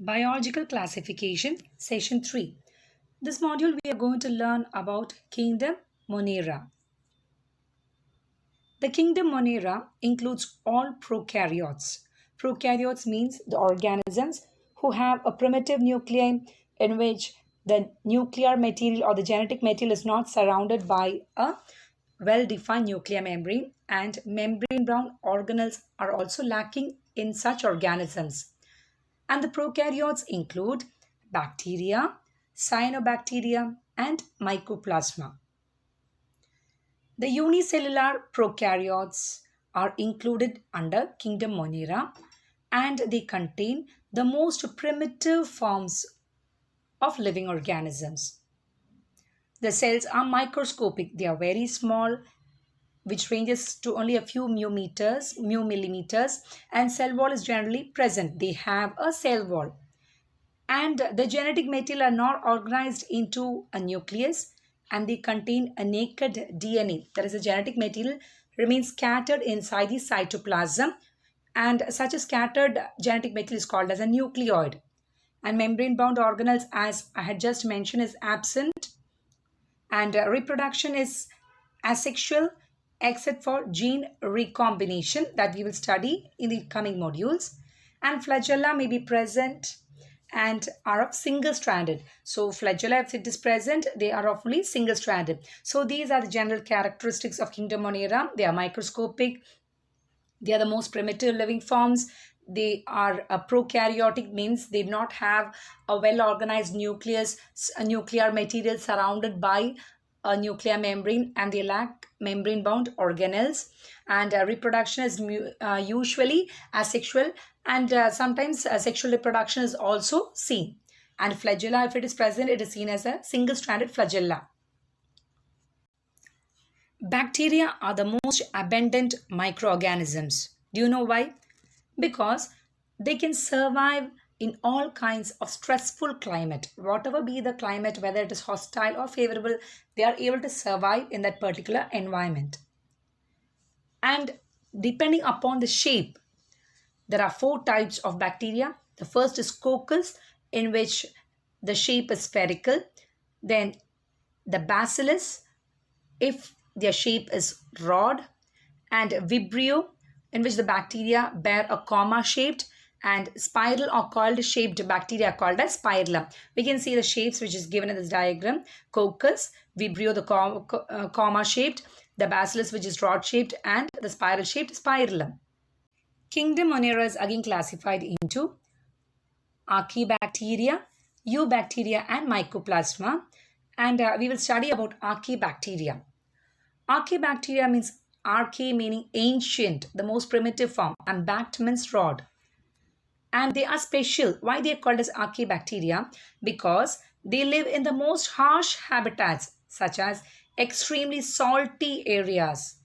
Biological Classification, Session 3. This module we are going to learn about Kingdom Monera. The Kingdom Monera includes all prokaryotes. Prokaryotes means the organisms who have a primitive nuclei in which the nuclear material or the genetic material is not surrounded by a well-defined nuclear membrane, and membrane-bound organelles are also lacking in such organisms. And the prokaryotes include bacteria, cyanobacteria, and mycoplasma. The unicellular prokaryotes are included under kingdom Monera, and they contain the most primitive forms of living organisms. The cells are microscopic, they are very small, which ranges to only a few mu millimeters, and cell wall is generally present. They have a cell wall. And the genetic material are not organized into a nucleus, and they contain a naked DNA. That is, the genetic material remains scattered inside the cytoplasm, and such a scattered genetic material is called as a nucleoid. And membrane bound organelles, as I had just mentioned, is absent, and reproduction is asexual except for gene recombination that we will study in the coming modules. And flagella may be present and are of single stranded. So flagella, if it is present, they are of only single stranded. So these are the general characteristics of kingdom Monera. They are microscopic. They are the most primitive living forms. They are prokaryotic, means they do not have a well organized nucleus, a nuclear material surrounded by a nuclear membrane, and they lack membrane bound organelles. And reproduction is usually asexual, and sometimes sexual reproduction is also seen. And flagella, if it is present, it is seen as a single stranded flagella. Bacteria are the most abundant microorganisms. Do you know why? Because they can survive in all kinds of stressful climate. Whatever be the climate, whether it is hostile or favorable, they are able to survive in that particular environment. And depending upon the shape, there are 4 types of bacteria. The first is Coccus, in which the shape is spherical. Then the Bacillus, if their shape is rod. And Vibrio, in which the bacteria bear a comma shaped, and spiral or coiled shaped bacteria are called as spirillum. We can see the shapes which is given in this diagram. Coccus, Vibrio, the comma shaped, the Bacillus, which is rod shaped, and the spiral shaped spirillum. Kingdom Monera is again classified into Archaebacteria, Eubacteria, and Mycoplasma. And we will study about Archaebacteria. Archaebacteria means archae meaning ancient, the most primitive form, and bact means rod. And they are special. Why they are called as Archaebacteria? Because they live in the most harsh habitats, such as extremely salty areas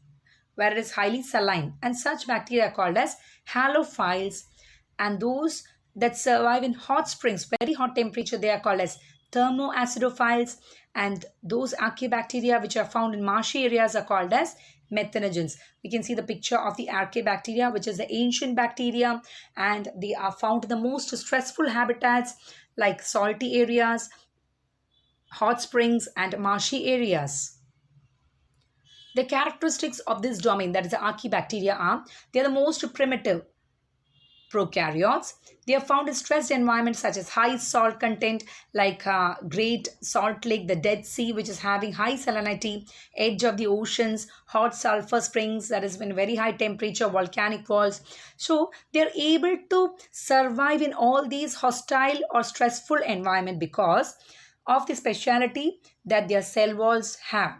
where it is highly saline, and such bacteria are called as halophiles. And those that survive in hot springs, very hot temperature, they are called as thermoacidophiles. And those archaebacteria which are found in marshy areas are called as methanogens. We can see the picture of the archaebacteria, which is the ancient bacteria, and they are found in the most stressful habitats like salty areas, hot springs, and marshy areas. The characteristics of this domain, that is the archaebacteria, are they are the most primitive prokaryotes. They are found in stressed environments such as high salt content like Great Salt Lake, the Dead Sea, which is having high salinity, edge of the oceans, hot sulfur springs, that is in very high temperature, volcanic walls. So they are able to survive in all these hostile or stressful environment because of the speciality that their cell walls have.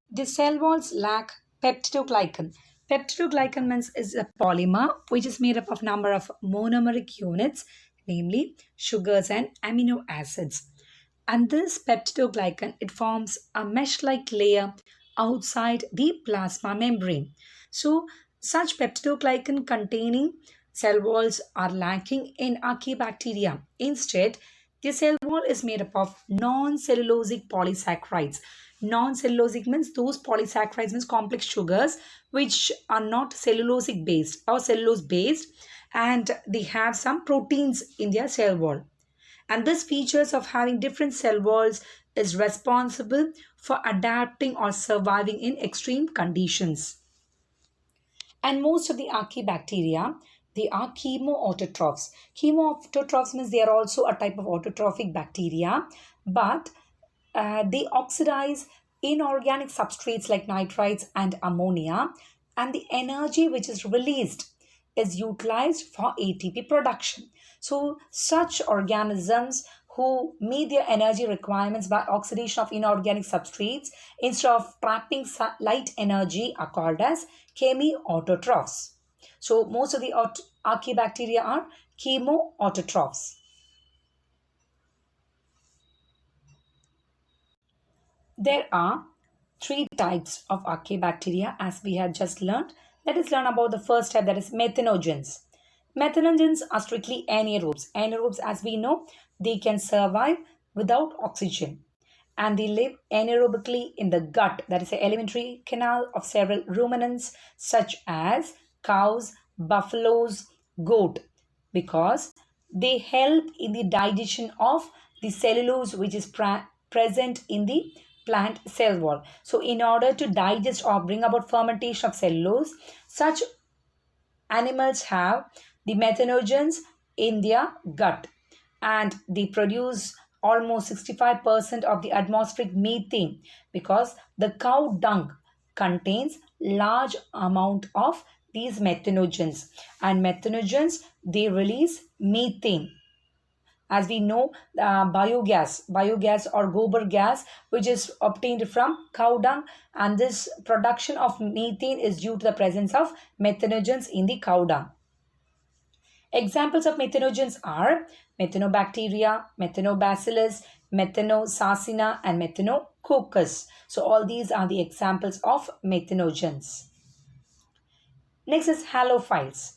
The cell walls lack peptidoglycan. Peptidoglycan means is a polymer which is made up of number of monomeric units, namely sugars and amino acids. And this peptidoglycan, it forms a mesh-like layer outside the plasma membrane. So such peptidoglycan containing cell walls are lacking in Archaebacteria. Instead, the cell wall is made up of non-cellulosic polysaccharides. Non-cellulosic means those polysaccharides means complex sugars which are not cellulosic based or cellulose based, and they have some proteins in their cell wall. And this features of having different cell walls is responsible for adapting or surviving in extreme conditions. And most of the archaebacteria, they are chemoautotrophs. Chemoautotrophs means they are also a type of autotrophic bacteria, but they oxidize inorganic substrates like nitrites and ammonia, and the energy which is released is utilized for ATP production. So, such organisms who meet their energy requirements by oxidation of inorganic substrates instead of trapping light energy are called as chemiautotrophs. So, most of the archaebacteria are chemoautotrophs. There are three types of archaebacteria as we had just learned. Let us learn about the first type, that is methanogens. Methanogens are strictly anaerobes. Anaerobes, as we know, they can survive without oxygen and they live anaerobically in the gut, that is the alimentary canal of several ruminants such as cows, buffaloes, goat, because they help in the digestion of the cellulose which is present in the plant cell wall. So, in order to digest or bring about fermentation of cellulose, such animals have the methanogens in their gut and they produce almost 65% of the atmospheric methane because the cow dung contains large amount of these methanogens, and methanogens they release methane. As we know, biogas or gobar gas, which is obtained from cow dung, and this production of methane is due to the presence of methanogens in the cow dung. Examples of methanogens are methanobacteria, methanobacillus, methanosarcina, and methanococcus. So all these are the examples of methanogens. Next is halophiles.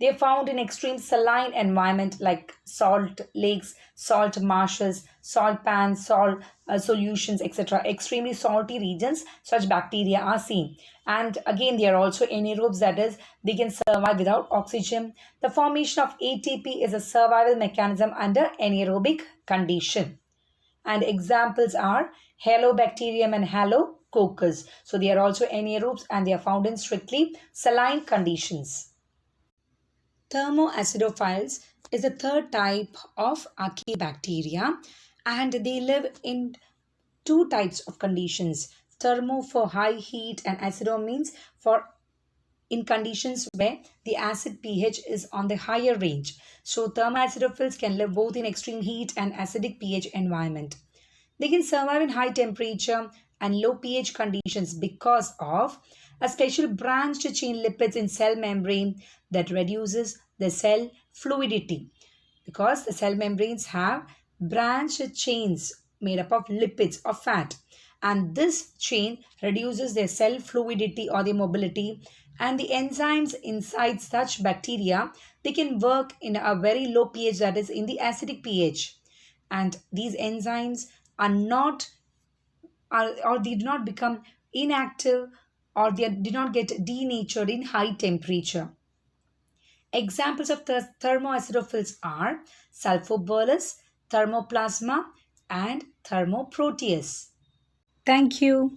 They are found in extreme saline environment like salt lakes, salt marshes, salt pans, salt solutions, etc. Extremely salty regions, such bacteria are seen. And again, they are also anaerobes, that is, they can survive without oxygen. The formation of ATP is a survival mechanism under anaerobic condition. And examples are halobacterium and halococcus. So they are also anaerobes and they are found in strictly saline conditions. Thermoacidophiles is the third type of archaebacteria and they live in two types of conditions. Thermo for high heat and acido means for in conditions where the acid pH is on the higher range. So thermoacidophils can live both in extreme heat and acidic pH environment. They can survive in high temperature and low pH conditions because of a special branched chain lipids in cell membrane that reduces the cell fluidity. Because the cell membranes have branched chains made up of lipids or fat, and this chain reduces their cell fluidity or their mobility, and the enzymes inside such bacteria they can work in a very low pH, that is in the acidic pH, and these enzymes are not or they do not become inactive or they do not get denatured in high temperature. Examples of thermoacidophils are sulfobolus, thermoplasma, and thermoproteus. Thank you.